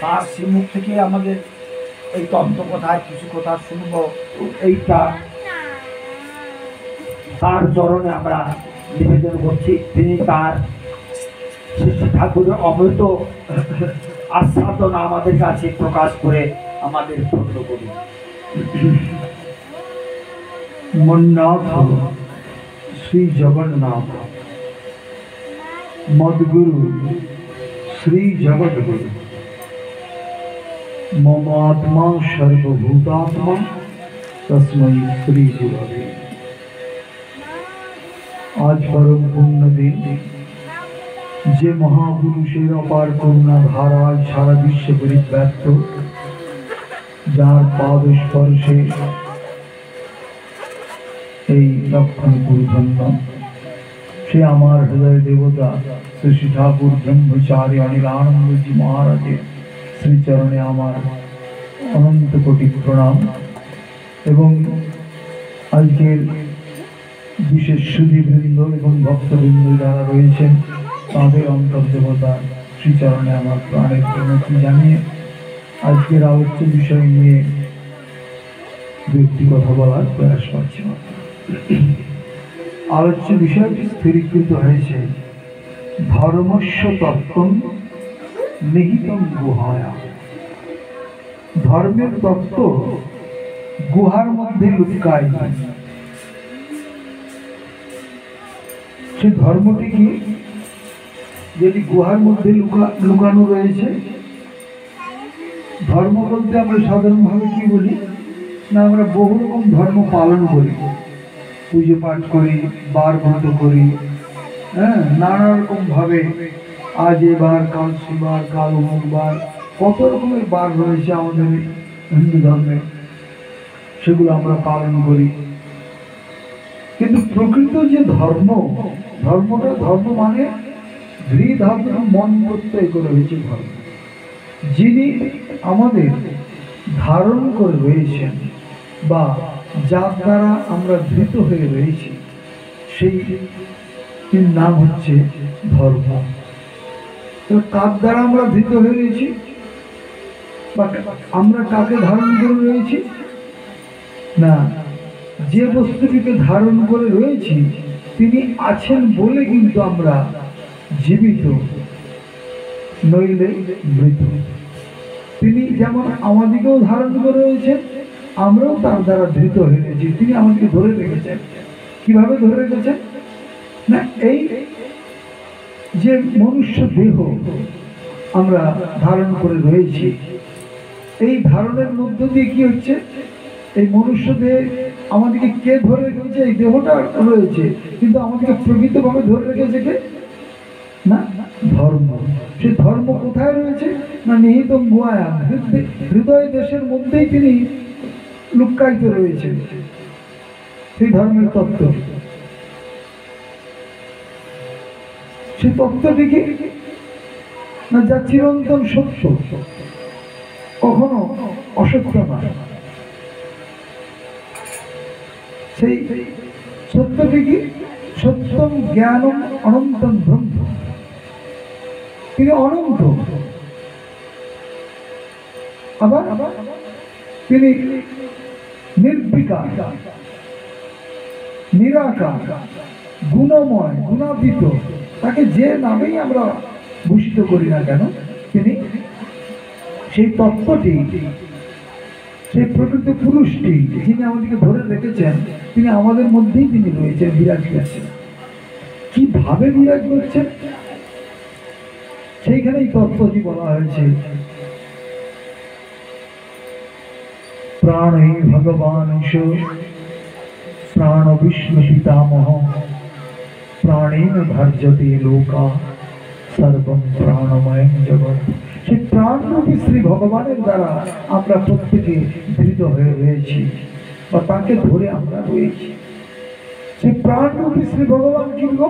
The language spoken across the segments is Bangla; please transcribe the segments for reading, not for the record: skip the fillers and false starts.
তার শ্রীমুখ থেকে আমাদের এই তন্ত্র কথায় কিছু কথা শুনবো, এইটা তার চরণে আমরা নিবেদন করছি। তিনি তার শ্রী ঠাকুরের অমৃত আস্বাদনা আমাদের কাছে প্রকাশ করে আমাদের পূর্ণ করুন। মন্নাথ শ্রী জগন্নাথ, মদ্গুরু শ্রী জগদ্গুরু, মম আত্মা সর্বভূতাত্মা তস্मै শ্রী গুরবে। আজ পরম পুণ্য দিন, যে মহাপুরুষের অপার করুণা ধারায় সারা বিশ্ব পরিব্যাপ্ত, যার পাদ স্পর্শে এই লক্ষণপুর ধন্য, সে আমার হৃদয় দেবতা শ্রী ঠাকুর ব্রহ্মচারী অনিলানন্দজি মহারাজের শ্রীচরণে আমার অনন্ত কোটি প্রণাম। এবং আজকের বিশেষ সুধীবৃন্দ এবং ভক্তবৃন্দ যারা রয়েছেন, তাদের অন্তর্দেবতা শ্রীচরণে আমার প্রাণের প্রণতি জানিয়ে আজকের আলোচ্য বিষয় নিয়ে ব্যক্তি কথা বলার প্রয়াস করছি। আলোচ্য বিষয়টি স্থিরীকৃত হয়েছে ধর্মস্য তত্ত্বং নিহিতং গুহায়া। ধর্মের তত্ত্ব গুহার মধ্যে লুকায়। সে ধর্মটি কি, যদি গুহার মধ্যে লুকানো রয়েছে? ধর্ম বলতে আমরা সাধারণভাবে কি বলি না, আমরা বহু রকম ধর্ম পালন করি, পুজো পাঠ করি, বার ব্রত করি, নানা রকম ভাবে আজ এবার, কাল সেবার, কাল অমুকবার, কত রকমের বার রয়েছে আমাদের হিন্দু ধর্মে, সেগুলো আমরা পালন করি। কিন্তু প্রকৃত যে ধর্ম, ধর্ম মানে ধৃধাত্ম মন প্রত্যয় করে হয়েছে ধর্ম। যিনি আমাদের ধারণ করে রয়েছেন বা যার দ্বারা আমরা ধৃত হয়ে রয়েছি, সেই নাম হচ্ছে ধর্ম। তো কার দ্বারা আমরা ধৃত হয়ে রয়েছি বা আমরা কাকে ধারণ করে রয়েছি? না, যে বস্তুটিকে ধারণ করে রয়েছি তিনি আছেন বলে কিন্তু আমরা জীবিত, নইলে মৃত। তিনি যেমন আমাদেরকেও ধারণ করে রয়েছেন, আমরাও তার দ্বারা ধৃত হয়ে রয়েছি। তিনি আমাদেরকে ধরে রেখেছেন। কিভাবে ধরে রেখেছেন? না, এই যে মনুষ্য দেহ আমরা ধারণ করে রয়েছি, এই ধারণের মধ্য দিয়ে কি হচ্ছে, এই মনুষ্য দেহ আমাদেরকে কে ধরে রেখেছে? এই দেহটা রয়েছে, কিন্তু আমাদেরকে প্রকৃতভাবে ধরে রেখেছে কে? না, ধর্ম। সে ধর্ম কোথায় রয়েছে? না নিহিত গুহায়াম, হৃদয় দেশের মধ্যেই তিনি লুক্কায়িত রয়েছেন। সেই ধর্মের তত্ত্ব, সেই তত্ত্বটি কি না, যা চিরন্তন সত্য, কখনো অসত্য নয়। সেই সত্যটি কি? সত্যম জ্ঞানম অনন্তম ব্রহ্ম। তিনি অনন্ত, আবার তিনি নির্বিকার, নিরাকার, গুণময়, গুণাতীত। তাকে যে নামেই আমরা ভূষিত করি না কেন, তিনি সেই তত্ত্বটি, সেই প্রকৃত পুরুষটি যিনি আমাদেরকে ধরে রেখেছেন, তিনি আমাদের মধ্যেই তিনি রয়েছেন, বিরাজ করছেন। কিভাবে বিরাজ করছেন সেইখানেই তত্ত্বটি বলা হয়েছে। প্রাণে ভগবান প্রাণ বিষ্ণু পিতামহ, প্রাণেন ধার্যতে লোকা সর্বম প্রাণময় জগৎ। সেই প্রাণরূপী শ্রী ভগবানের দ্বারা আমরা প্রত্যেকে ধৃত হয়ে রয়েছি বা তাকে ধরে আমরা রয়েছি। সেই প্রাণরূপী শ্রী ভগবান কিন্তু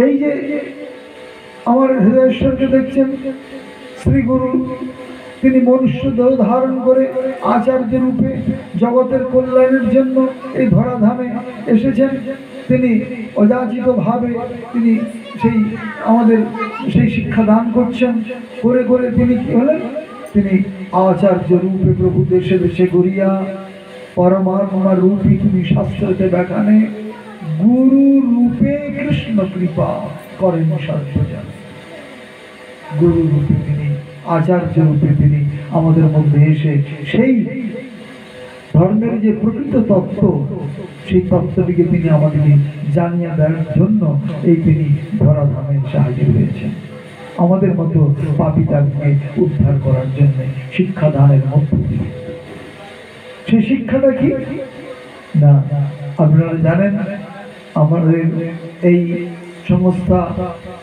এই যে আমার হৃদয়েশ্বরকে দেখছেন, শ্রী গুরু, তিনি মনুষ্য দেহ ধারণ করে আচার্য রূপে জগতের কল্যাণের জন্য এই ধরাধামে এসেছেন। তিনি অযাচিত ভাবে তিনি সেই আমাদের সেই শিক্ষা দান করছেন। করে করে তিনি কি হলেন, তিনি আচার্য রূপে প্রভু দেশে দেশে ঘুরিয়া পরমাত্মা রূপী তুমি শাস্ত্রতে ব্যাখানে গুরু রূপে কৃষ্ণ কৃপা করেন সর্বজন। গুরু রূপে তিনি, আচার্য রূপে তিনি আমাদের মধ্যে এসে সেই ধর্মের যে প্রকৃত তত্ত্ব, সেই তত্ত্বটিকে তিনি আমাদেরকে জানিয়ে দেওয়ার জন্য এই তিনি ধরাধামে সাহায্য হয়েছেন, আমাদের মতো পাপিতাকে উদ্ধার করার জন্য শিক্ষাদানের মধ্য দিয়ে। সেই শিক্ষাটা কি না, আপনারা জানেন আমাদের এই সংস্থা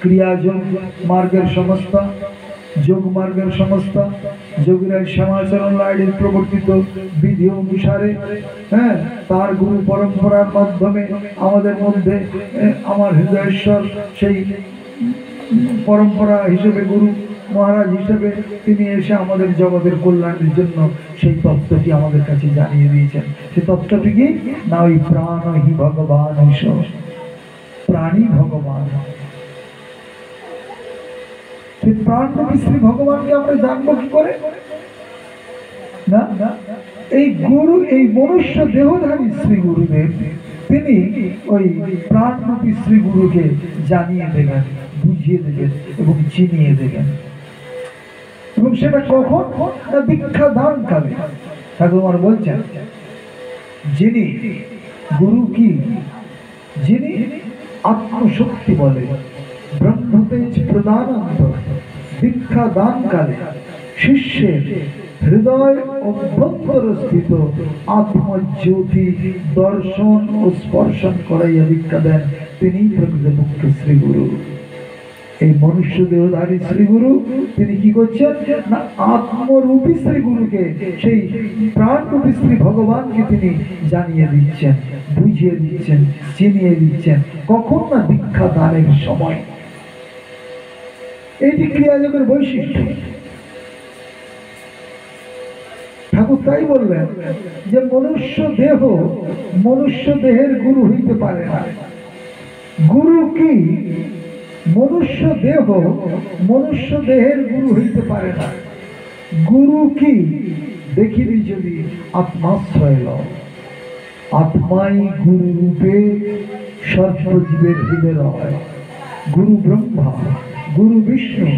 ক্রিয়াযোগ মার্গের সংস্থা, যোগ মার্গের সংস্থা, যোগীরাজ শ্যামাচরণ লাহিড়ীর প্রবর্তিত বিধি অনুসারে, হ্যাঁ, তার গুরু পরম্পরার মাধ্যমে আমাদের মধ্যে আমার হৃদয়েশ্বর সেই পরম্পরা হিসেবে গুরু মহারাজ হিসেবে তিনি এসে আমাদের জগতের কল্যাণের জন্য সেই তত্ত্বটি আমাদের কাছে জানিয়ে দিয়েছেন। সেই তত্ত্বটি কি না, ওই প্রাণ হি ভগবান, প্রাণী ভগবান। সেই প্রাণরূপী শ্রী ভগবানকে আমরা জানবো কি করে না, এই গুরু, এই মনুষ্য দেহধারী শ্রী গুরুদেব তিনি ওই প্রাণরূপী শ্রী গুরুকে জানিয়ে দেবেন, বুঝিয়ে দেবেন এবং চিনিয়ে দেবেন। এবং সেটা কখন না, দীক্ষা দান কালে। ঠাকুর বলছেন যিনি গুরু কি, যিনি আত্মশক্তি বলে ব্রহ্মতেজ প্রদানান্ত দীক্ষা দান কালে শিষ্যের হৃদয় অভ্যন্তরস্থিত আত্মজ্যোতি দর্শন ও স্পর্শন করাইয়া দীক্ষা দেন, তিনি প্রকৃতপক্ষে শ্রীগুরু। এই মনুষ্য দেহধারী শ্রীগুরু তিনি কি করছেন না, আত্মরূপী শ্রীগুরুকে, সেই প্রাণরূপী শ্রী ভগবানকে তিনি জানিয়ে দিচ্ছেন, বুঝিয়ে দিচ্ছেন, চিনিয়ে দিচ্ছেন। কখন না, দীক্ষা দানের সময়। এইটি ক্রিয়াযোগের বৈশিষ্ট্য। ঠাকুর তাই বললেন যে মনুষ্য দেহের গুরু হইতে পারে না। গুরু কি, মনুষ্য দেহের গুরু হইতে পারে না। গুরু কি দেখিবি যদি আত্মাশ্রয় লও, আত্মাই গুরু রূপে সর্বজীবের হৃদয়। গুরু ব্রহ্মা, গুরু বিষ্ণু,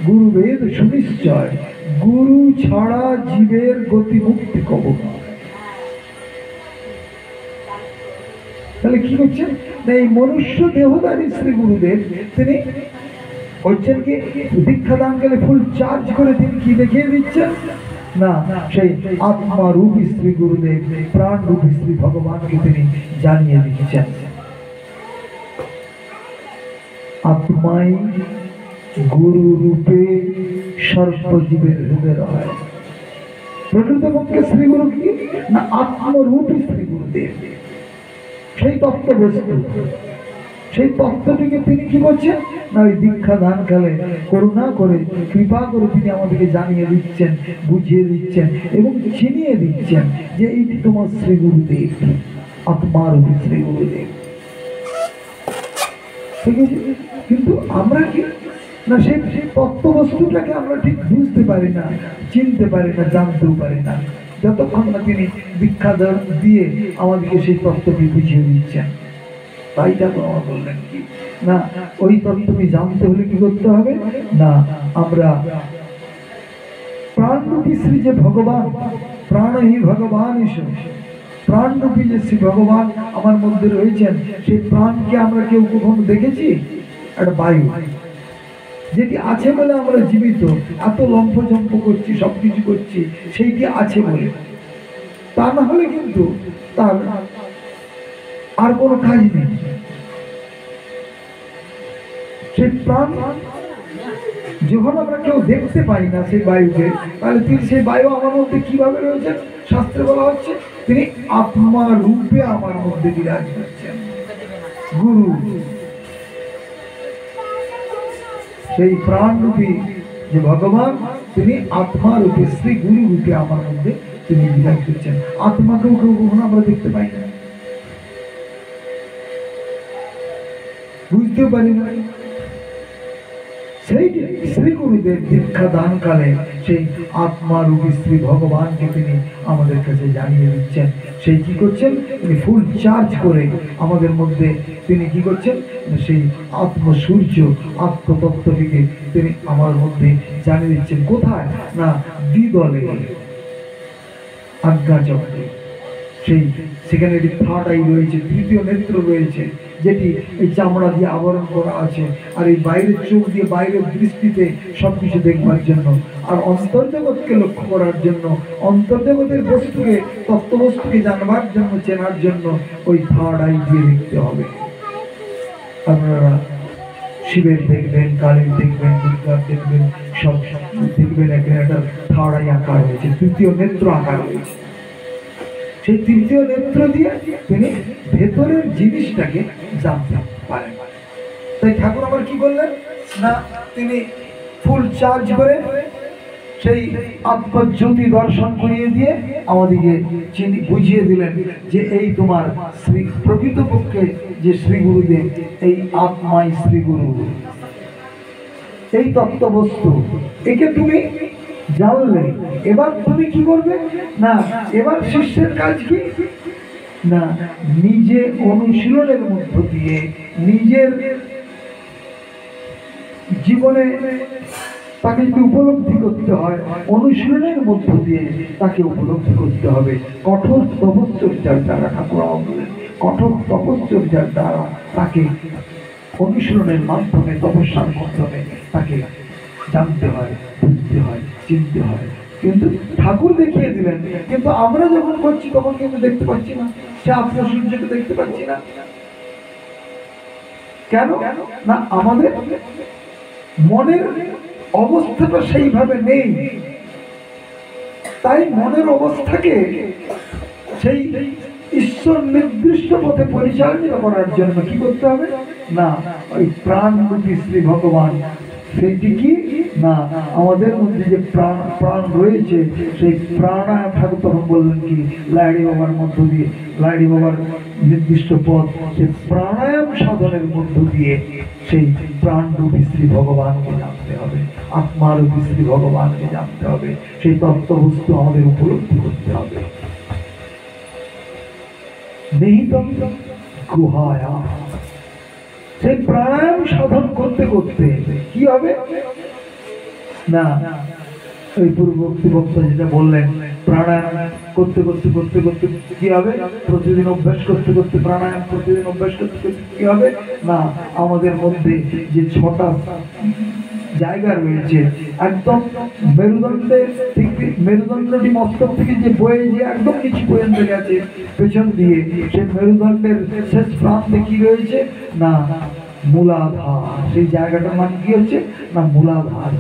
গুরু বেদ সুনিশ্চয়, গুরু ছাড়া জীবের গতি মুক্তি কবো না। তাহলে কি করছেন, এই মনুষ্য দেহধারী শ্রী গুরুদেব তিনি হচ্ছেন কি, দীক্ষা দান গেলে ফুল চার্জ করে তিনি কি দেখিয়ে দিচ্ছেন না, সেই আত্মারূপী শ্রী গুরুদেব প্রাণরূপী শ্রী ভগবানকে তিনি জানিয়ে দিচ্ছেন। আত্মাই গুরু রূপে সর্বজীবের হৃদয়। প্রকৃতপক্ষে শ্রীগুরু কি না, আত্মরূপী শ্রী গুরুদেব, সেই তত্ত্ব বস্তু। সেই তত্ত্বটিকে তিনি কি করছেন না, ওই দীক্ষা দান কালে করুণা করে, কৃপা করে তিনি আমাদেরকে জানিয়ে দিচ্ছেন, বুঝিয়ে দিচ্ছেন এবং চিনিয়ে দিচ্ছেন যে এইটি তোমার শ্রী গুরুদেব, আত্মারূপী শ্রী গুরুদেব। ঠিক আছে, কিন্তু আমরা কি না, সেই তত্ত্ব বস্তুটাকে আমরা ঠিক বুঝতে পারি না, চিনতে পারি না, জানতেও পারি না, যতক্ষণ না তিনি দীক্ষা দিয়ে আমাদেরকে সেই তত্ত্বটি বুঝিয়ে দিচ্ছেন। তাই ঠাকুর আমার বললেন কি না, ওই তত্ত্বটি জানতে হলে কি করতে হবে না, আমরা প্রাণরূপী শ্রী যে ভগবান, প্রাণহি ভগবান এসে, প্রাণরূপী যে শ্রী ভগবান আমার মধ্যে রয়েছেন, সেই প্রাণকে আমরা কেউ কখনো দেখেছি? একটা বায়ু যেটি আছে বলে আমরা জীবিত, এত লম্ফজম্প করছি, সবকিছু করছি, সেইটি আছে বলে। তা না হলে কিন্তু তার আর কোনো কাজ নেই। সেই প্রাণ যখন আমরা কেউ দেখতে পাই না সেই বায়ুকে, তাহলে তিনি সেই বায়ু আমার মধ্যে কিভাবে রয়েছে? শাস্ত্রে বলা হচ্ছে তিনি আত্মা রূপে আমার মধ্যে বিরাজ করছেন। গুরু সেই প্রাণরূপী যে ভগবান, তিনি আত্মা রূপে শ্রী গুরু রূপে আমার মধ্যে তিনি বিরাজ করছেন। আত্মাকেও কেউ কখনো আমরা দেখতে পাই না, বুঝতেও পারি না, সেই শ্রী গুরুদেব দীক্ষা দানকালে সেই আত্মারূপী শ্রী ভগবানকে তিনি আমাদের কাছে জানিয়ে দিচ্ছেন। সেই কি করছেন, তিনি ফুল চার্জ করে আমাদের মধ্যে তিনি কি করছেন, সেই আত্মসূর্য আত্মতত্ত্বটিকে তিনি আমার মধ্যে জানিয়ে দিচ্ছেন। কোথায় না দ্বিদলে আজ্ঞাচক্রে, সেই সেখানে একটি থার্ড আই রয়েছে, তৃতীয় নেত্র রয়েছে, যেটি এই চামড়া দিয়ে আবরণ করা আছে, আর এই বাইরের চোখ দিয়ে বাইরের দৃষ্টিতে সবকিছু দেখবার জন্য, আর অন্তর্জগৎকে লক্ষ্য করার জন্য, অন্তর্জগতের বস্তুকে তত্ত্ববস্তুকে জানবার জন্য, চেনার জন্য ওই থার্ড আই দিয়ে দেখতে হবে। আপনারা শিবের দেখবেন, কালীর দেখবেন, দুর্গার দেখবেন, সব দেখবেন এখানে একটা থার্ড আই আঁকা হয়েছে, তৃতীয় নেত্র আঁকা হয়েছে। সেই তৃতীয় নেত্র দিয়ে তিনি ভেতরের জিনিসটাকে জানতে পারেন। তাই ঠাকুর আমার কি করলেন না, তিনি ফুল চার্জ করে সেই আত্মজ্যোতি দর্শন করিয়ে দিয়ে আমাদেরকে বুঝিয়ে দিলেন যে এই তোমার শ্রী প্রকৃতপক্ষে যে শ্রী গুরুদেব, এই আত্মাই শ্রী গুরু, এই তত্ত্ববস্তু, একে তুমি জানলে এবার তুমি কি করবে না, এবার শিষ্যের কাজ কি না, নিজে অনুশীলনের মধ্য দিয়ে নিজের জীবনে তাকে যদি উপলব্ধি করতে হয়, অনুশীলনের মধ্য দিয়ে তাকে উপলব্ধি করতে হবে। কঠোর তপশ্চর্যার দ্বারা, ঠাকুর বললেন, কঠোর তপশ্চর্যার দ্বারা তাকে অনুশীলনের মাধ্যমে, তপস্যার মাধ্যমে তাকে জানতে হয়, বুঝতে হয়, চিনতে হয়। কিন্তু ঠাকুর দেখিয়ে দিলেন, কিন্তু আমরা যখন করছি তখন কিন্তু দেখতে পাচ্ছি না, সে আত্মসূর্যকে দেখতে পাচ্ছি না। কেন না, আমাদের মনের অবস্থাটা সেইভাবে নেই। তাই মনের অবস্থাকে সেই ঈশ্বর নির্দিষ্ট পথে পরিচালিত করার জন্য কি করতে হবে না, ওই প্রাণরূপী শ্রী ভগবান, সেটি কি না আমাদের মধ্যে যে প্রাণ প্রাণ রয়েছে, সেই প্রাণায়াম, ঠাকুর তখন বললেন কি লাইড়ি বাবার মধ্য দিয়ে, লাইড়ি বাবার নির্দিষ্ট পথ, সেই প্রাণায়াম সাধনের মধ্য দিয়ে সেই প্রাণরূপী শ্রী ভগবানকে জানতে হবে, আত্মারূপী শ্রী ভগবানকে জানতে হবে, সেই তত্ত্ববস্তু আমাদের উপলব্ধি করতে হবে। নিহিতম গুহায়া, সেই প্রাণায়াম সাধন করতে করতে কি হবে না, ওই পূর্ববর্তী বক্তা যেটা বললেন, প্রাণায়াম করতে করতে করতে করতে কি হবে, প্রতিদিন অভ্যাস করতে করতে, প্রাণায়াম প্রতিদিন অভ্যাস করতে করতে কি হবে না, আমাদের মধ্যে যে 6টা জায়গা রয়েছে, একদম মেরুদণ্ডের ঠিক মেরুদণ্ডটি মস্তক থেকে যে বয়ে যে একদম নিচু পর্যন্ত গেছে পেছন দিয়ে, সেই মেরুদণ্ডের শেষ প্রান্তে কি রয়েছে না মূলাধার, সেই জায়গাটার নাম কি হচ্ছে না মূলাধার।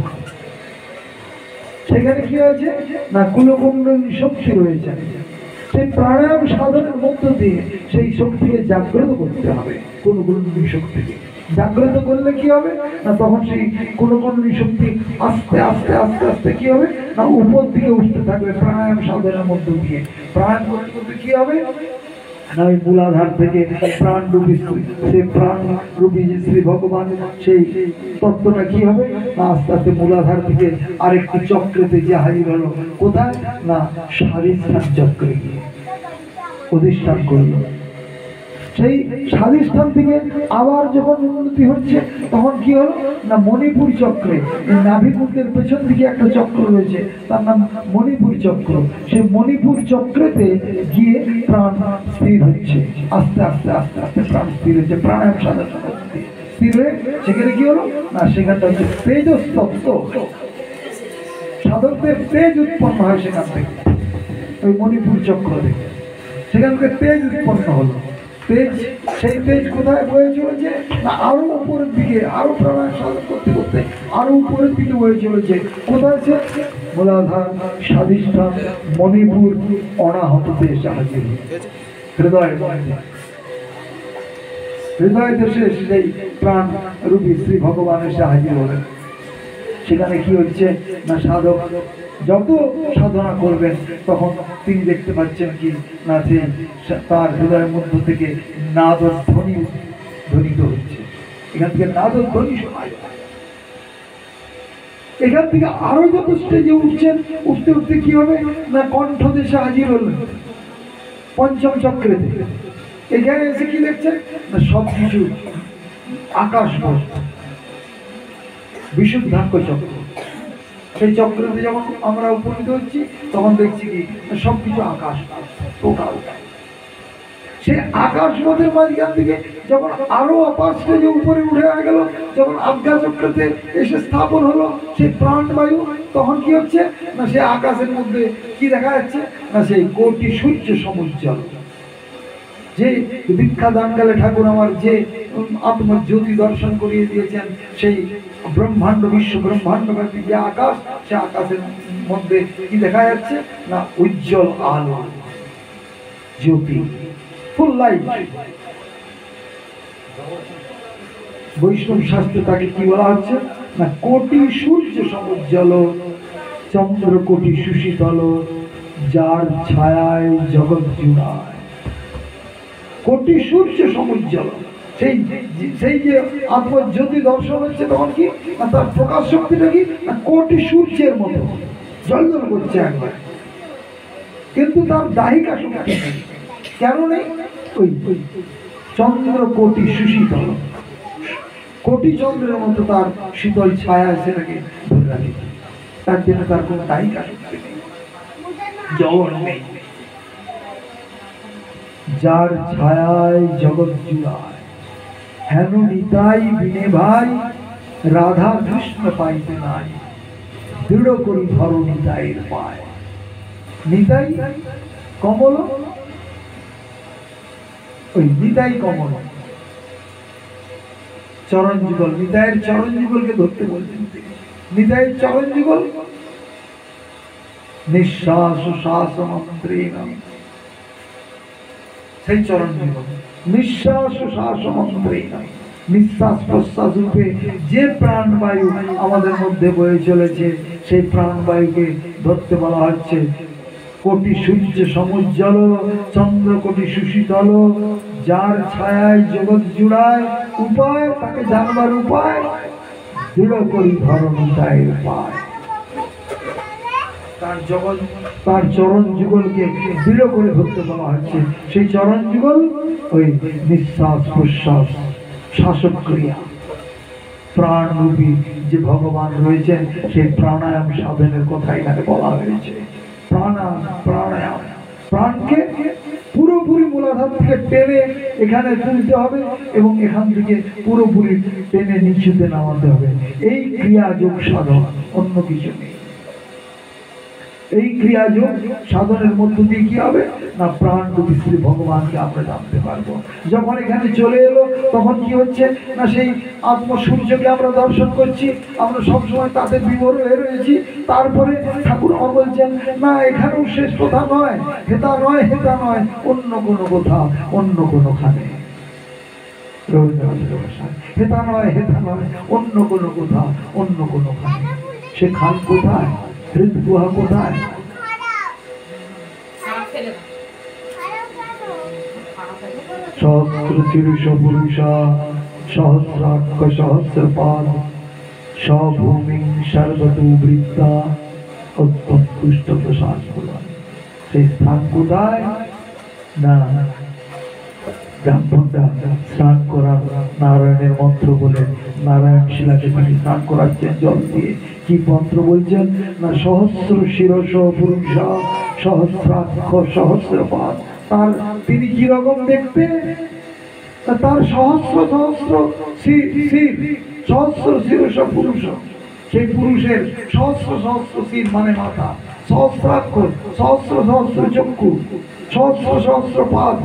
সেখানে কি হয়েছে না কুলকুণ্ডলী শক্তি রয়েছে। সেই প্রাণায়াম সাধনের মধ্য দিয়ে সেই শক্তিকে জাগ্রত করতে হবে। কুলকুণ্ডলী শক্তিকে জাগ্রত করলে কি হবে না, তখন সেই কুলকুণ্ডলী শক্তি আস্তে আস্তে আস্তে আস্তে কি হবে না উপর দিকে উঠতে থাকবে প্রাণায়াম সাধনের মধ্য দিয়ে। প্রাণায়াম করতে করতে কি হবে না, ওই মূলাধার থেকে প্রাণরূপী সেই প্রাণরূপী যে শ্রী ভগবান, সেই তত্ত্বটা কি হবে না আস্তে আস্তে মূলাধার থেকে আরেকটি চক্রেতে যে হাজির হলো, কোথায় না স্বাধিষ্ঠান চক্রে গিয়ে অধিষ্ঠান করলো। সেই স্বাধিষ্ঠান থেকে আবার যখন উন্নতি হচ্ছে, তখন কি হলো না মণিপুর চক্রে, নাভিকুণ্ডের পেছন দিকে একটা চক্র রয়েছে, তার নাম মণিপুর চক্র। সেই মণিপুর চক্রেতে গিয়ে প্রাণ স্থির হচ্ছে, আস্তে আস্তে আস্তে আস্তে প্রাণ স্থির হচ্ছে প্রাণায়াম সাধন স্থির হয়ে। সেখানে কি হলো না, সেখানটা হচ্ছে তেজস্তত্ত্ব, সাধকদের তেজ উৎপন্ন হয় সেখান থেকে, ওই মণিপুর চক্র থেকে সেখান থেকে তেজ উৎপন্ন হলো। তেজ, সেই তেজ কোথায় বয়ে চলেছে না আরো উপরের দিকে, আরো প্রাণায়াম সাধন করতে করতে আরো উপরের দিকে বয়ে চলেছে। কোথায় সে মূলাধার, স্বাধিষ্ঠান, মণিপুর, অনাহততে সাহায্য, হৃদয় হৃদয় দেশে সেই প্রাণ রূপী শ্রী ভগবানের সাহায্য হলেন। সেখানে কি হচ্ছে না সাধক যত সাধনা করবেন, তখন তিনি দেখতে পাচ্ছেন কি না যে তার হৃদয়ের মধ্য থেকে নাদধ্বনি ধ্বনিত হচ্ছে, এখান থেকে নাদধ্বনি শোনা যায়। এখান থেকে আরো যত স্টেজে উঠছেন, উঠতে উঠতে কি হবে না কণ্ঠ দেশে হাজির হলেন পঞ্চম চক্রেতে। এখানে এসে কি দেখছেন না সবকিছু আকাশ বিশুদ্ধাঙ্গ চক্র। সেই চক্রতে যখন আমরা উপনীত হচ্ছি তখন দেখছি কি সবকিছু আকাশ টোটাল। সেই আকাশ পথের মাঝখান থেকে যখন আরো অপার স্টেজে উপরে উঠে গেল, যখন আজ্ঞা চক্রতে এসে স্থাপন হলো সেই প্রাণবায়ু, তখন কি হচ্ছে না সেই আকাশের মধ্যে কি দেখা যাচ্ছে না সেই কোটি সূর্য সমুজ্জ্বল। যে দীক্ষা দানকালে ঠাকুর আমার যে আত্মজ্যোতি দর্শন করিয়ে দিয়েছেন, সেই ব্রহ্মাণ্ড বিশ্ব ব্রহ্মাণ্ড ব্যাপী যে আকাশ, সে আকাশের মধ্যে কি দেখা যাচ্ছে না উজ্জ্বল আলো জ্যোতি, ফুল লাইট। বৈষ্ণব শাস্ত্রে তাকে কি বলা হচ্ছে না কোটি সূর্য সমুজ্জ্বল, চন্দ্র কোটি সুশীতল, যার ছায়ায় জগৎ জুড়ায়। কোটি সূর্য সমুজ্জ্বল, সেই যে আত্মজ্যোতি দর্শন হচ্ছে তখন কি তার প্রকাশ শক্তিটা কি কোটি সূর্যের মতো জ্বলজ্বল করছে একবার, কিন্তু তার দাহিকা শক্তি কেন নেই? ওই চন্দ্র কোটি সুশীতল, কোটি চন্দ্রের মতো তার শীতল ছায়া সেটাকে ধরে রাখে, তার জন্য তার কোনো দাহিকা শক্তি নেই, জ্বর নেই। যার ছায়ায় জগৎ জুড়ায়, হেন নিতাই বিনে ভাই রাধা কৃষ্ণ পাইতে নাই, দৃঢ় করি ধর নিতাইয়ের পায়। নিতাই কমল, ওই নিতাই কমল চরণ যুগল, নিতাইয়ের চরণ যুগলকে ধরতে বলছেন। নিতাইয়ের চরণ যুগল নিঃশ্বাস শ্বাস মন্ত্রে নাম, সেই চরণ যুগল নিঃশ্বাস শ্বাস মন্ত্রে নাম, নিঃশ্বাস প্রশ্বাস রূপে যে প্রাণবায়ু আমাদের মধ্যে বয়ে চলেছে, সেই প্রাণবায়ুকে ধরতে বলা হচ্ছে কোটি সূর্য সমুজ্জ্বল, চন্দ্র কোটি সুশীতল, যার ছায়ায় জগৎ জুড়ায়। উপায় তাকে জানবার উপায়, দৃঢ় করি ধরণীতায়ের পায়। তার জগৎ, তার চরণ যুগলকে দৃঢ় করে ধরতে বলা হচ্ছে। সেই চরণ যুগল ওই নিঃশ্বাস প্রশ্বাস শ্বাসক্রিয়া, প্রাণরূপী যে ভগবান রয়েছেন, সেই প্রাণায়াম সাধনের কথা এখানে বলা হয়েছে। প্রাণায়াম, প্রাণকে পুরোপুরি মূলাধার থেকে টেনে এখানে তুলতে হবে এবং এখান থেকে পুরোপুরি টেনে নিচুতে নামাতে হবে। এই ক্রিয়াযোগ সাধন, অন্য কিছু নেই। এই ক্রিয়াযোগ সাধনের মধ্য দিয়ে কি হবে না প্রাণরূপী শ্রী ভগবানকে আমরা জানতে পারবো। যখন এখানে চলে এলো তখন কি হচ্ছে না সেই আত্মসূর্যকে আমরা দর্শন করছি, আমরা সবসময় তাদের বিভোর হয়ে রয়েছি। তারপরে ঠাকুর আমার বলছেন না এখানেও শেষ কথা নয়, হেতা নয়, হেতা নয়, অন্য কোনো কথা, অন্য কোনোখানে। রবীন্দ্রনাথের ভাষায় হেতা নয়, হেতা নয়, অন্য কোনো কথা, অন্য কোনোখানে। সে খান কোথায়, হৃদগুহা কোথায়? সহস্র শীর্ষ পুরুষা সহস্রাক্ষ সহস্রপাদ সভূমি সর্বত বৃত্তা অত্যুষ্ট প্রসাদ প্রদান। সেই স্থান কোথায় না ব্রাহ্মণরা স্নান করার নারায়ণের মন্ত্র বলে নারায়ণ শিলাকে তিনি স্নান করাচ্ছেন জল দিয়ে। কি মন্ত্র বলছেন না সহস্র শিরস পুরুষা সহস্রাক্ষ সহস্রপাদ। তার তিনি কিরকম দেখতে, তার সহস্র সহস্র সহস্র শিরস পুরুষ, সেই পুরুষের সহস্র সহস্র শির মানে মাথা, সহস্রাক্ষ সহস্র সহস্র চক্ষু, সহস্র সহস্র পাদ,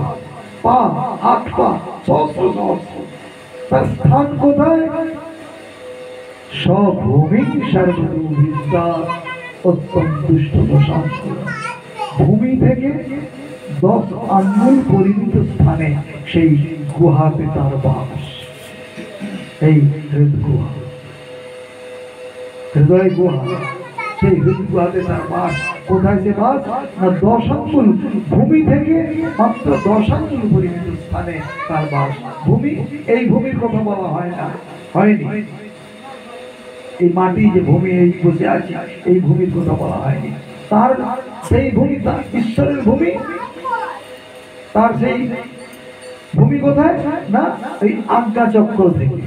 পা হাত পা সহস্র সহস্র। তার স্থান কোথায়? সভূমি সর্বদা অত্যন্ত প্রসাদ। ভূমি থেকে 10 আঙ্গুল পরিমিত স্থানে সেই গুহাতে তার বাস। এই হৃদগুহা, হৃদয় গুহা, সেই হৃদগুহাতে তার বাস। কোথায় সে বাস না 10 আঙ্গুল ভূমি থেকে মাত্র 10 আঙ্গুল পরিমিত স্থানে তার বাস। ভূমি, এই ভূমির কথা বলা হয় না, হয়নি। এই মাটি যে ভূমি এই বসে আছে এই ভূমির কথা বলা হয়নি। তার সেই ভূমি তার ঈশ্বরের ভূমি, তার সেই ভূমি কোথায় না এই আজ্ঞা চক্র থেকে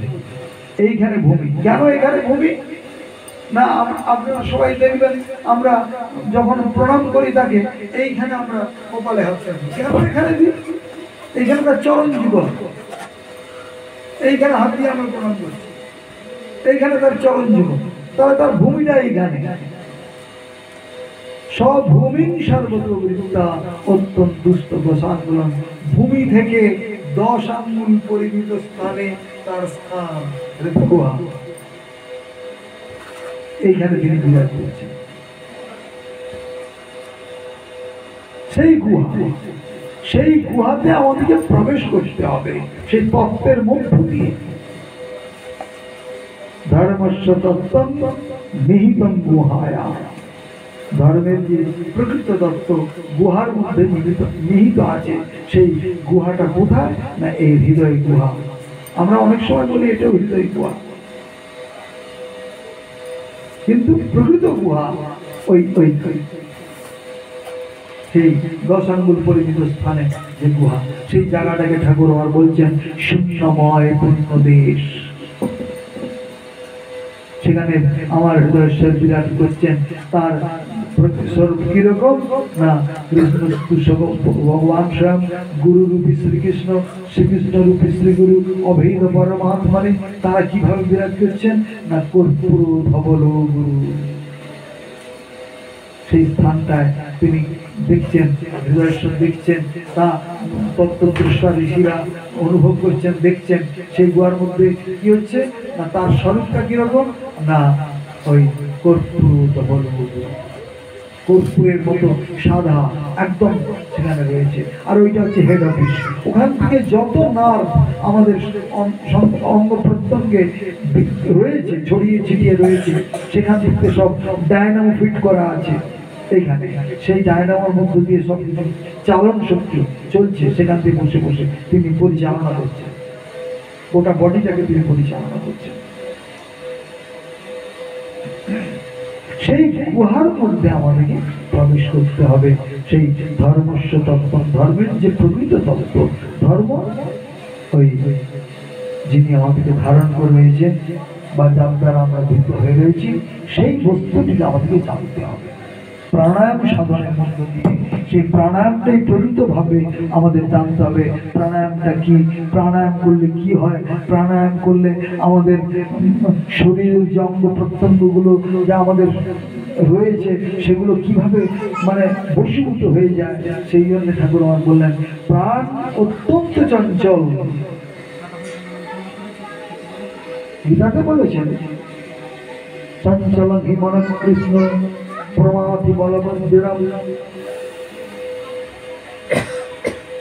এইখানে ভূমি। কেন এখানে ভূমি না আপনারা সবাই দেখবেন আমরা যখন প্রণাম করি তাকে এইখানে আমরা কপালে হাত রাখি। কেন এখানে দিই? এইখানে তার চরণ জীবন, এইখানে হাত দিয়ে আমরা প্রণাম করি, এইখানে তার চরণ জীবন, তাহলে তার ভূমিটা এইখানে। সব ভূমি সর্বত্র অত্যন্ত দুষ্ট আন্দোলন। ভূমি থেকে 10 আঙ্গুল পরিমিত স্থানে তার স্থান গুহা, এইখানে তিনি বিরাজ করছেন। সেই গুহা, সেই গুহাতে আমাদেরকে প্রবেশ করতে হবে সেই তত্ত্বের মধ্য দিয়ে। ধর্মস্য তত্ত্বম নিহিতম গুহায়া, ধর্মের যে প্রকৃত তত্ত্ব গুহার মধ্যে নিহিত আছে। সেই গুহাটা কোথায় না এই হৃদয় গুহা। আমরা অনেক সময় বলি এটাও হৃদয় গুহা, কিন্তু প্রকৃত গুহা ওই ওই সেই 10 আঙ্গুল পরিমিত স্থানে যে গুহা, সেই জায়গাটাকে ঠাকুর আমার বলছেন শূন্যময় পূর্ণ দেশ। সেখানে আমার হৃদয়েশ্বর বিরাজ করছেন। তার স্বরূপ কিরকম না কৃষ্ণ ভগবান স্বয়ং গুরু রূপী শ্রীকৃষ্ণ, শ্রীকৃষ্ণ রূপী শ্রী গুরু অভেদ পরমাত্মানে তারা কিভাবে বিরাজ করছেন না কর্পূর ধবল গুরু। সেই স্থানটায় তিনি দেখছেন, হৃদয়েশ্বর দেখছেন, তা তত্ত্বদৃষ্টা ঋষিরা অনুভব করছেন, দেখছেন। সেই গুহার মধ্যে কি হচ্ছে না তার স্বরূপটা কিরকম না ওই কর্পূর ধবল গুরু, কর্পূরের মতো সাদা একদম সেখানে রয়েছে। আর ওইটা হচ্ছে হেড অফিস। ওখান থেকে যত নার্ভ আমাদের অঙ্গ প্রত্যঙ্গে রয়েছে ছড়িয়ে ছিটিয়ে রয়েছে, সেখান থেকে সব ডায়নামো ফিট করা আছে এইখানে। সেই ডায়নামোর মধ্য দিয়ে সব কিছু চালন শক্তি চলছে। সেখান থেকে বসে বসে তিনি পরিচালনা করছেন, গোটা বডিটাকে তিনি পরিচালনা করছেন। সেই গুহার মধ্যে আমাদেরকে প্রবেশ করতে হবে। সেই ধর্মস্য তত্ত্ব, ধর্মের যে প্রকৃত তত্ত্ব, ধর্ম ওই যিনি আমাদেরকে ধারণ করে রয়েছেন বা যার দ্বারা আমরা যুক্ত হয়ে রয়েছি, সেই বস্তুটিকে আমাদেরকে জানতে হবে প্রাণায়াম সাধনের মধ্য দিয়ে। সেই প্রাণায়ামটাই প্রকৃতভাবে আমাদের জানতে হবে। প্রাণায়ামটা কি, প্রাণায়াম করলে কি হয়, প্রাণায়াম করলে আমাদের শরীরের যে অঙ্গ প্রত্যঙ্গগুলো যা আমাদের রয়েছে সেগুলো কিভাবে মানে বশীভূত হয়ে যায়। সেই জন্য ঠাকুর আমার বললেন প্রাণ অত্যন্ত চঞ্চল। গীতাতে বলেছেন চঞ্চল হি মন কৃষ্ণ প্রমাথি বলবন্দিরম।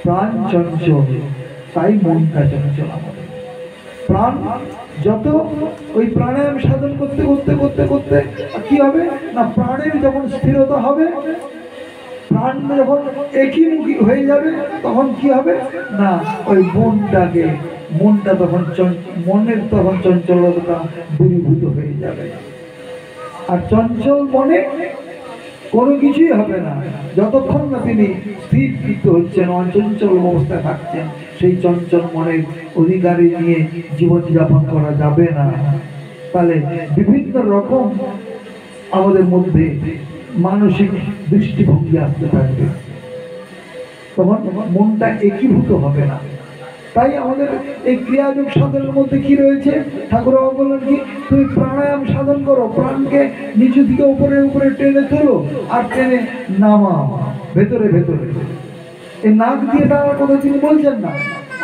প্রাণ চঞ্চল, তাই মনটা চঞ্চল আমাদের। প্রাণ যত ওই প্রাণায়াম সাধন করতে করতে করতে করতে কি হবে না প্রাণের যখন স্থিরতা হবে, প্রাণ যখন একইমুখী হয়ে যাবে, তখন কি হবে না ওই মনটা তখন মনের তখন চঞ্চলতা দূরীভূত হয়ে যাবে। আর চঞ্চল মনে কোনো কিছুই হবে না যতক্ষণ না তিনি স্থির চিত্ত হচ্ছেন, অচঞ্চল অবস্থায় থাকছেন। সেই চঞ্চল মনের অধিকারী নিয়ে জীবনযাপন করা যাবে না। তাহলে বিভিন্ন রকম আমাদের মধ্যে মানসিক দৃষ্টিভঙ্গি আসতে থাকবে, তখন মনটা একীভূত হবে না। তাই আমাদের এই ক্রিয়াযোগ সাধনের মধ্যে কি রয়েছে, ঠাকুর বাবা বললেন কি তুমি প্রাণায়াম সাধন করো, প্রাণকে নিচু থেকে উপরে উপরে টেনে তোলো আর টেনে নামাও ভেতরে ভেতরে। এই নাক দিয়ে টানার কথা তিনি বলছেন না।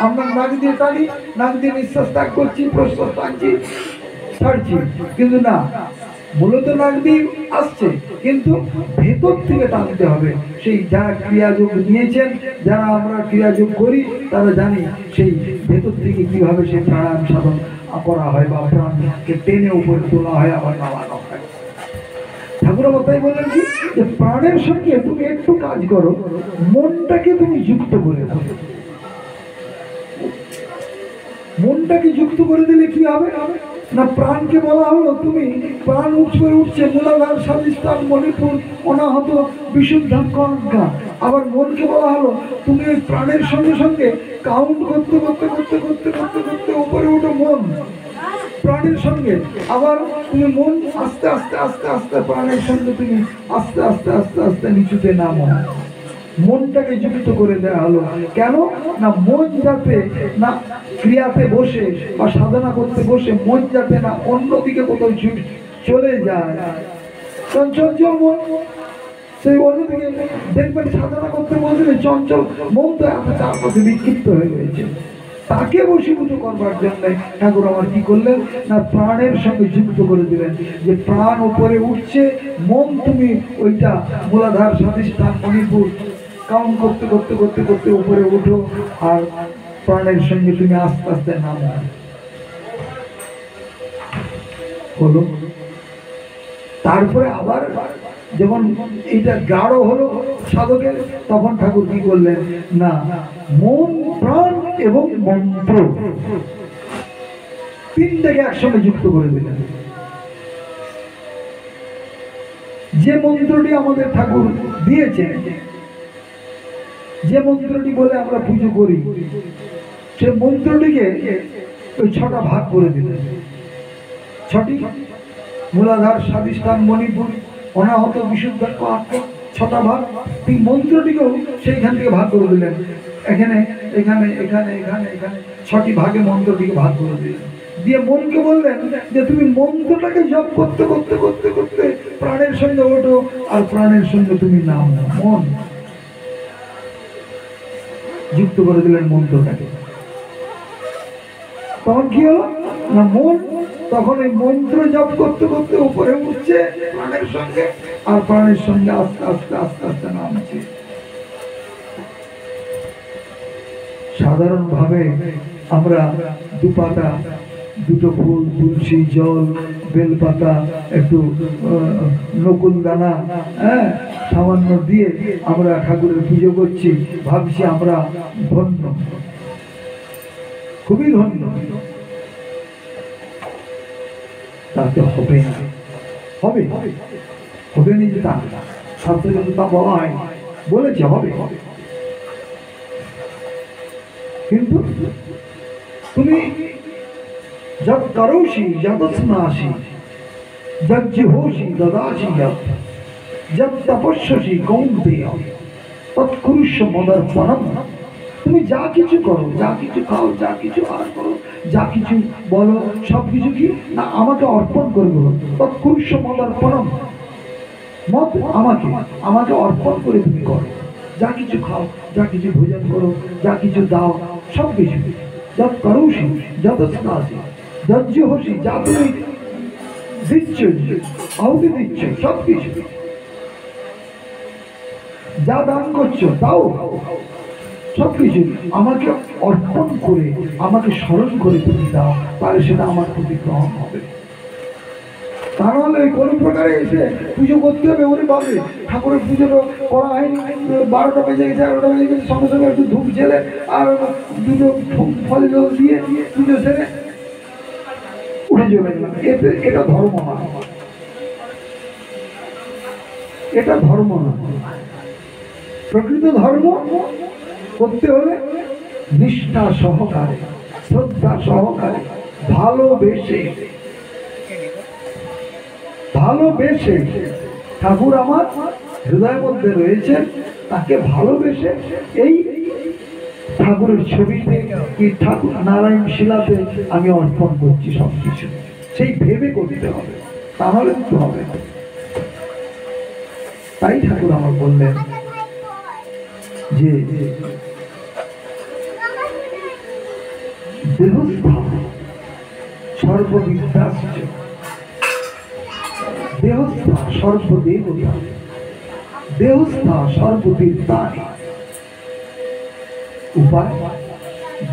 আমরা নাক দিয়ে টানি, নাক দিয়ে নিঃশ্বাস ত্যাগ করছি, প্রশ্বাস টানছি, ছাড়ছি, কিন্তু না মূলত নাক দিয়ে আসছে, কিন্তু ভেতর থেকে টানতে হবে। সেই যারা ক্রিয়াযোগ নিয়েছেন, যারা আমরা ক্রিয়াযোগ করি তারা জানি সেই ভেতর থেকে কিভাবে সেই প্রাণায়াম সাধন করা হয় বা প্রাণকে টেনে উপরে তোলা হয় আবার নামানো হয়। ঠাকুর তাই বললেন কি যে প্রাণের সঙ্গে তুমি একটু কাজ করো, মনটাকে তুমি যুক্ত করে দাও। মনটাকে যুক্ত করে দিলে কি হবে না প্রাণকে বলা হলো তুমি প্রাণ উঠবে উঠছে মূলাধার স্বাধিষ্ঠান মণিপুর অনাহত বিশুদ্ধাজ্ঞা। আবার মনকে বলা হলো তুমি ওই প্রাণের সঙ্গে সঙ্গে কাউন্ট করতে করতে করতে করতে করতে করতে উপরে উঠো মন প্রাণের সঙ্গে। আবার তুমি মন আস্তে আস্তে আস্তে আস্তে প্রাণের সঙ্গে তুমি আস্তে আস্তে আস্তে আস্তে নিচুতে নামো। মনটাকে যুক্ত করে দেওয়া হলো কেন না মন যাতে না ক্রিয়াতে বসে বা সাধনা করতে বসে মন যাতে না অন্যদিকে কোথাও চলে যায়। চঞ্চল মন সেই অন্যদিকে দেখবেন সাধনা করতে বসলে চঞ্চল মন তো এত চারপাশে বিক্ষিপ্ত হয়ে গেছে। তাকে বশীভূত করবার জন্য ঠাকুর আমার কি করলেন না প্রাণের সঙ্গে যুক্ত করে দিলেন যে প্রাণ উপরে উঠছে মন তুমি ওইটা মূলাধার স্বাধিষ্ঠান মণিপুর কাউন্ট করতে করতে করতে করতে উপরে উঠো আর প্রাণের সঙ্গে তুমি আস্তে আস্তে নামো। হলো তারপরে আবার যখন এটা গাঢ় হলো সাধকের তখন ঠাকুর কি করলেন না মন প্রাণ এবং মন্ত্র তিনটাকে একসঙ্গে যুক্ত করে দিলেন। যে মন্ত্রটি আমাদের ঠাকুর দিয়েছেন যে মন্ত্রটি বলে আমরা পুজো করি সে মন্ত্রটিকে ওই ছটা ভাগ করে দিলেন। ছটি মূলাধার স্বাধিষ্ঠান মণিপুর অনাহত বিশুদ্ধাজ্ঞা ছটা ভাগ এই মন্ত্রটিকেও সেইখান থেকে ভাগ করে দিলেন। এখানে এখানে এখানে এখানে এখানে ছটি ভাগে মন্ত্রটিকে ভাগ করে দিলেন। দিয়ে মনকে বললেন যে তুমি মন্ত্রটাকে জপ করতে করতে করতে করতে প্রাণের সঙ্গে ওঠো আর প্রাণের সঙ্গে তুমি নাম মন যুক্ত করে দিলেন মন্ত্রটাকে। তখন কি হলো না মন তখন এই মন্ত্র জপ করতে করতে উপরে উঠছে প্রাণের সঙ্গে আর প্রাণের সঙ্গে আস্তে আস্তে আস্তে আস্তে নামছে। সাধারণভাবে আমরা দুপাতা দুটো ফুল তুলসী জল বেলপাতা একটু নকুল দানা সামান্য দিয়ে আমরা ঠাকুরের পুজো করছি ভাবছি আমরা ধন্য খুবই ধন্য। তাতে হবে না হবে হবে নি যে তা শাস্ত্রে কিন্তু তা বলা হয় বলেছে হবে কিন্তু তুমি जब करोषि जदस्नासि जब जिहोषि ददासि जब तपस्यसि कौन्तेय तत्कुरुष्व मदर्पणम। তুমি যা কিছু করো যা কিছু খাও যা কিছু আর করো যা কিছু বলো সব কিছু কি না আমাকে অর্পণ করে দেবো। তৎকুরুষ্ব মদর্পণম মত আমাকে আমাকে অর্পণ করে তুমি করো। যা কিছু খাও যা কিছু ভোজন করো যা কিছু দাও সব কিছু যত করোষি যত স্নাসি যজ্ঞ হসি যা তুমি দিচ্ছ আহুতি দিচ্ছ সব কিছু যা দান করছো তাও সবকিছু আমাকে অর্পণ করে আমাকে স্মরণ করে তুমি দাও তাহলে সেটা আমার প্রতি গ্রহণ হবে। তা নাহলে কোনো প্রকারে এসে পুজো করতে হবে ওরে ভাবে ঠাকুরের পুজো করা হয়নি 12টা বেজে গেছে 11টা বেজে গেছে সঙ্গে সঙ্গে একটু ধূপ ঝেলে আর দুটো ফল জল দিয়ে পুজো সেরে উঠে চলে গেলাম। এটা ধর্ম না এটা ধর্ম না। প্রকৃত ধর্ম করতে হলে নিষ্ঠা সহকারে শ্রদ্ধা সহকারে ভালোবেসে ভালোবেসে ঠাকুর আমার হৃদয়ের মধ্যে রয়েছে তাকে ভালোবেসে এই ঠাকুরের ছবিতে কি ঠাকুর নারায়ণ শিলাতে আমি অর্পণ করছি সবকিছু সেই ভেবে করতে হবে তাহলে তো হবে। তাই ঠাকুর আমার বললেন যে দেহস্থা সর্ববিদ্যাশ্চ দেহস্থা সর্বদেবতা দেহস্থা সর্বতীর্থানি উপায়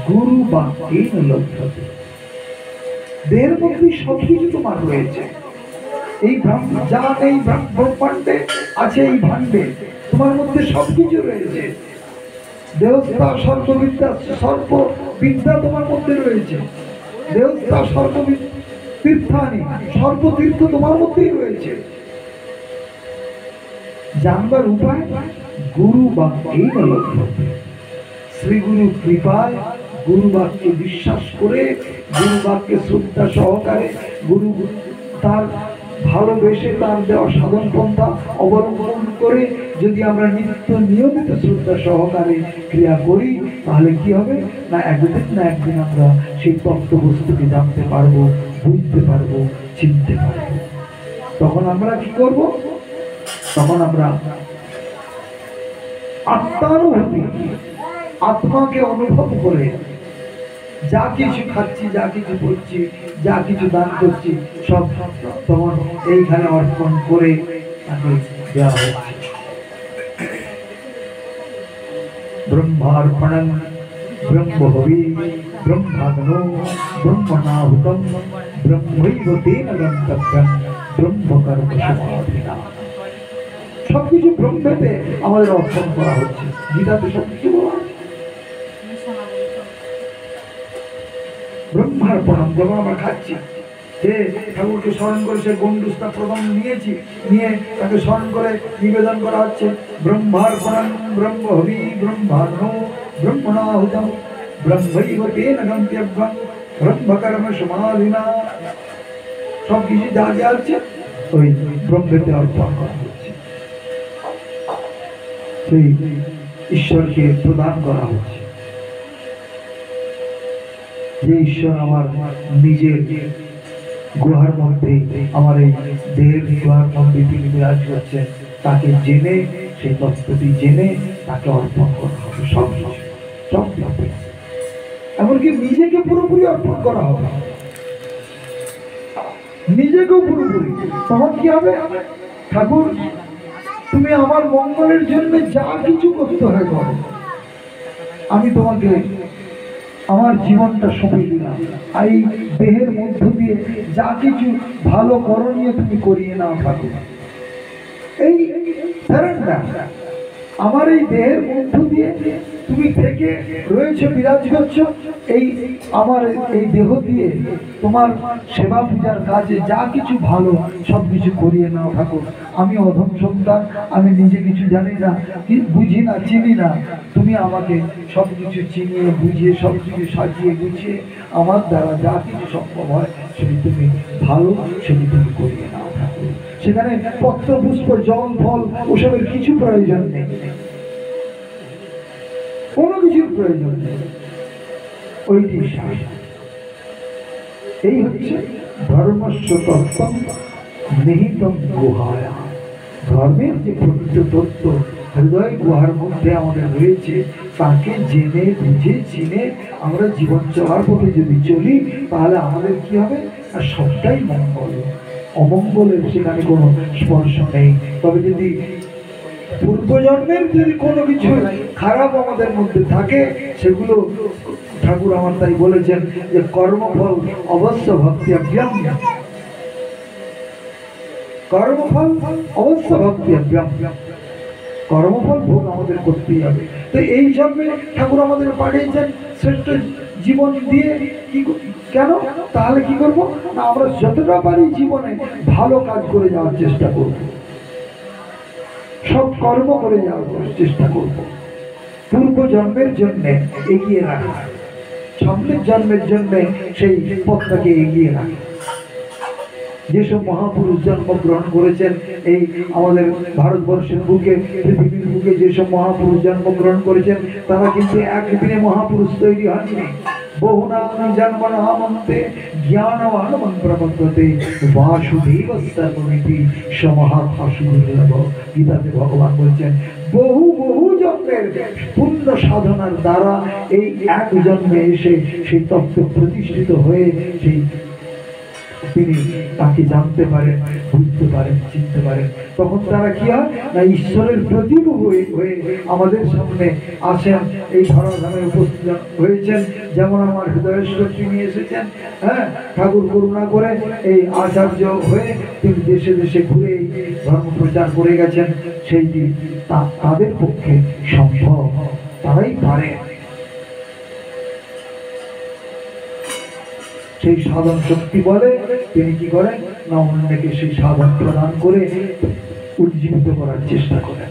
গুরু বাক্যেন লভ্যতে। দেহের মধ্যে সবকিছু তোমার রয়েছে এই যা এই ব্রহ্মাণ্ডে আছে এই ভাণ্ডে তোমার মধ্যে সবকিছু রয়েছে। দেহস্থা সর্ববিদ্যা সর্ববিদ্যা তোমার মধ্যে রয়েছে। দেহস্থা তীর্থানি, সর্বতীর্থ তোমার মধ্যেই রয়েছে। জানবার উপায় গুরু বাক্যেই লক্ষ্য। শ্রীগুরু কৃপায় গুরু বাক্যে বিশ্বাস করে, গুরু বাক্যে শ্রদ্ধা সহকারে, গুরু তার ভালোবেসে তার দেওয়া সাধন পন্থা অবলম্বন করে যদি আমরা নিত্য নিয়মিত শ্রদ্ধা সহকারে ক্রিয়া করি, তাহলে কি হবে না একদিন না একদিন আমরা সেই তত্ত্ব বস্তুকে জানতে পারবো, বুঝতে পারবো, চিনতে পারবো। তখন আমরা কি করব? তখন আমরা আত্মানুভূতি, আত্মাকে অনুভব করে যা কিছু খাচ্ছি, যা কিছু করছি, যা কিছু দান করছি, সব তখন এইখানে অর্পণ করে তাকে দেওয়া হচ্ছে। ব্রহ্মার্পণং ব্রহ্মহবি ব্রহ্মাগ্নো ব্রহ্মণাহুতম ব্রহ্মৈব তেন গন্তব্যং ব্রহ্মকর্ম সমাধিনা। সবকিছু ব্রহ্মেতে আমাদের অর্পণ করা হচ্ছে। গীতাতে সবকিছু বলা হচ্ছে। ব্রহ্মার্পণম, যখন আমরা খাচ্ছি, যে ঠাকুরকে স্মরণ করে সে গণ্ডুস্তা প্রথম নিয়েছি, নিয়ে তাকে স্মরণ করে নিবেদন করা হচ্ছে। ব্রহ্মার্পণম ব্রহ্মহবি ব্রহ্মাগ্নো ব্রহ্মণাহুতম ব্রহ্মৈব তেন গন্তব্যং ব্রহ্মকর্ম সমাধিনা। সব কিছু যা যা আছে ওই ব্রহ্মেতে অর্পণ করা হচ্ছে, সেই ঈশ্বরকে প্রদান করা হচ্ছে। যে ঈশ্বর আমার নিজের গুহার মধ্যে, আমার এই দেহের গুহার মধ্যে তিনি বিরাজ করছেন, তাকে জেনে, সেই তত্ত্বটি জেনে তাকে অর্পণ করা হবে। সব সব এমনকি নিজেকে পুরোপুরি অর্পণ করা হবে, নিজেকেও পুরোপুরি। তখন কি হবে? ঠাকুর, তুমি আমার মঙ্গলের জন্য যা কিছু করতে হয় করো, আমি তোমাকে আমার জীবনটা সঁপে দিলাম। এই দেহের মধ্য দিয়ে যা কিছু ভালো করণীয় তুমি করিয়ে নাও ঠাকুর। এই আমার এই দেহের মধ্য দিয়ে তুমি থেকে রয়েছে, বিরাজ করছো। এই আমার এই দেহ দিয়ে তোমার সেবা পূজার কাজে যা কিছু ভালো সব কিছু করিয়ে নাও ঠাকুর। আমি অধম সন্তান, আমি নিজে কিছু জানি না, বুঝি না, চিনি না। তুমি আমাকে সব কিছু চিনিয়ে বুঝিয়ে সব কিছু সাজিয়ে গুছিয়ে আমার দ্বারা যা কিছু সম্ভব হয় সেটি তুমি ভালো, সেটি তুমি করিয়ে নাও ঠাকুর। সেখানে পত্র পুষ্প জল ফল ওসবের কিছু প্রয়োজন নেই, কোনো কিছুর প্রয়োজন নেই। ওইটি এই হচ্ছে ধর্মস্ব তত্ত্বম নিহিতম গুহায়া। ধর্মের যে প্রকৃত তত্ত্ব হৃদয় গুহার মধ্যে আমাদের রয়েছে, তাকে জেনে বুঝে চিনে আমরা জীবন চলার পথে যদি চলি, তাহলে আমাদের কি হবে? আর সবটাই মঙ্গল, অমঙ্গলের সেখানে কোনো স্পর্শ নেই। তবে যদি পূর্বজন্মের যদি কোনো কিছু খারাপ আমাদের মধ্যে থাকে, সেগুলো ঠাকুর আমার তাই বলেছেন যে কর্মফল অবশ্য ভক্তি অভ্যাম, কর্মফল অবশ্য ভক্তি অভ্যাম, কর্মফল ভোগ আমাদের করতেই হবে। তো এই জন্মে ঠাকুর আমাদের পাঠিয়েছেন শ্রেষ্ঠ জীবন দিয়ে। কি কেন? তাহলে কি করবো না, আমরা যতটা পারি জীবনে ভালো কাজ করে যাওয়ার চেষ্টা করব, সব কর্ম করে যাওয়ার চেষ্টা করব, পূর্ব জন্মের জন্য এগিয়ে রাখা, সামনের জন্মের জন্য সেই পথটাকে এগিয়ে রাখা। যেসব মহাপুরুষ জন্মগ্রহণ করেছেন এই আমাদের ভারতবর্ষের বুকে, পৃথিবীর বুকে যেসব মহাপুরুষ জন্মগ্রহণ করেছেন, তারা কিন্তু একদিনে মহাপুরুষ তৈরি হয়নি। বহুনাম জন্মনামন্তে জ্ঞানবান মন্ত্রবদ্ধতে বাসুদেব সর্বমিতি সমহাৎমাসুদুর্লভ। গীতাতে ভগবান বলছেন বহু বহু জন্মের পুণ্য সাধনার দ্বারা এই এক জন্মে এসে সেই তত্ত্ব প্রতিষ্ঠিত হয়ে সেই তিনি তাকে জানতে পারেন, বুঝতে পারেন, চিনতে পারেন। তখন তারা কি হয় না, ঈশ্বরের প্রতিভূ হয়ে আমাদের সামনে আসেন, এই ধরাধামে উপস্থিত হয়েছেন। যেমন আমার হৃদয়েশ্বর তিনি এসেছেন, হ্যাঁ, ঠাকুর করুণা করে এই আচার্য হয়ে তিনি দেশে দেশে ঘুরে ধর্ম প্রচার করে গেছেন। সেইটি তাদের পক্ষে সম্ভব, তারাই পারে। সেই সাধন শক্তি বলে তিনি কি করেন না অন্যকে সেই সাধন প্রদান করে উজ্জীবিত করার চেষ্টা করেন।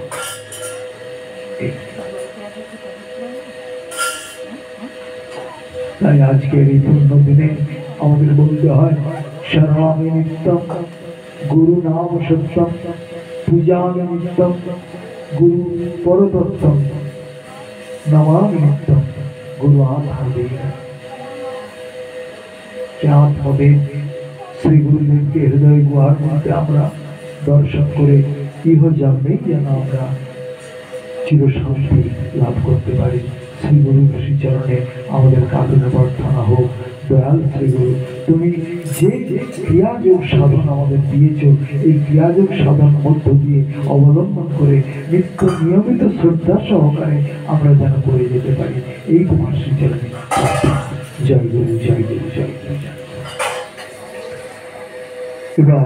তাই আজকের এই পূর্ণ দিনে আমাদের বলতে হয় শরণামি নিত্যম গুরু নাম সত্যম পূজামি নিত্যম গুরু পরতত্ত্বম নমামি নিত্যম গুরু আত্মদেব। আত্মদেব শ্রী গুরুদেবকে হৃদয় গুহার মধ্যে আমরা দর্শন করে ইহ জন্মেই যেন আমরা চিরশান্তি লাভ করতে পারি। শ্রী গুরু শ্রীচরণে আমাদের কাকুনে প্রার্থনা হোক, দয়াল শ্রী গুরু তুমি যে ক্রিয়াযোগ সাধন আমাদের দিয়েছ, এই ক্রিয়াযোগ সাধন মধ্য দিয়ে অবলম্বন করে নিত্য নিয়মিত শ্রদ্ধা সহকারে আমরা যেন করে যেতে পারি, এই তোমার শ্রীচরণে জয় গুরু জয় গুরু জয় গুরু। এবার